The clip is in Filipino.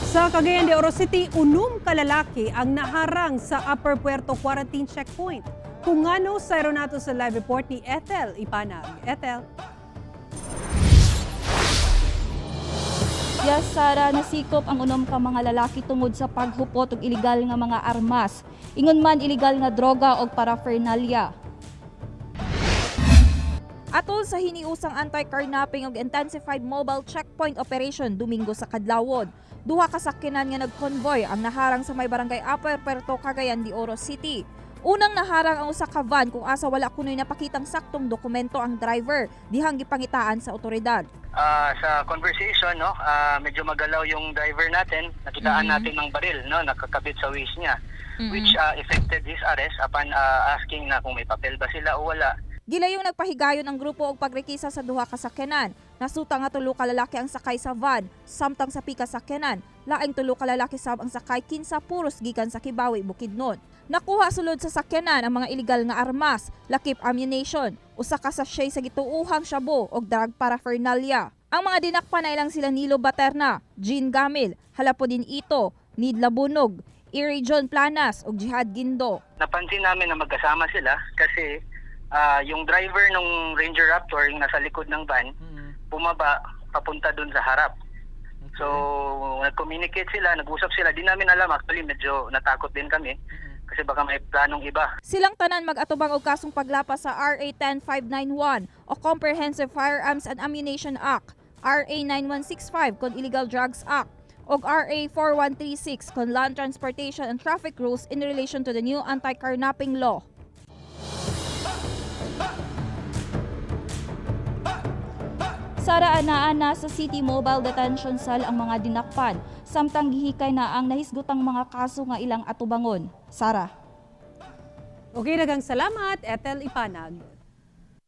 Sa Cagayan de Oro City, 6 kalalaki ang naharang sa Upper Puerto Quarantine Checkpoint. Kung ano sa aeronato sa live report ni Ethel Ipanag. Ethel. Yes, Sara, nasikop ang 6 ka mga lalaki tungod sa paghupot og iligal nga mga armas. Ingon man iligal nga droga og paraphernalia. Atol sa hiniusang anti-carnapping ug intensified mobile checkpoint operation Domingo sa Kadlawon, 2 ka sakyanan nga nag-convoy ang naharang sa may barangay Upper Puerto, Cagayan de Oro City. Unang naharang ang usa ka van kung asa wala kunoy napakitang saktong dokumento ang driver, dihang gipangitaan sa otoridad. Sa conversation, no, medyo magalaw yung driver natin. Nakitaan natin ng baril, no, nakakabit sa waist niya, which affected his arrest upon asking na kung may papel ba sila o wala. Gilayong nagpahigayon ang grupo og pagrekisa sa 2 ka sakyanan. Nasuta nga 3 ka lalaki ang sakay sa van, samtang sa pika sakyanan, laing 3 ka lalaki sab ang sakay kinsa puros gikan sa Kibawi, Bukidnon. Nakuha sulod sa sakyanan ang mga iligal nga armas, lakip ammunition, usa ka sachet sa gituuhang shabu og drug paraphernalia. Ang mga dinakpa na ilang sila Nilo Baterna, Jean Gamil, Halapodin Ito, Nidla Bunog, Iri John Planas ug Jihad Gindo. Napansin namin na magkasama sila kasi yung driver ng Ranger Raptor yung nasa likod ng van, bumaba papunta dun sa harap. So, nag-communicate sila, nag-usap sila. Di namin alam, actually medyo natakot din kami kasi baka may planong iba. Silang tanan mag-atubang og kasong paglapas sa RA 10591 o Comprehensive Firearms and Ammunition Act, RA 9165 kon Illegal Drugs Act, og RA 4136 kon Land Transportation and Traffic Rules in relation to the new anti-carnapping law. Sara, ana sa City Mobile Detention Cell ang mga dinakpan, samtang gihikay na ang nahisgutang mga kaso nga ilang atubangon. Sara. Okay, daghang salamat, Ethel Ipanag.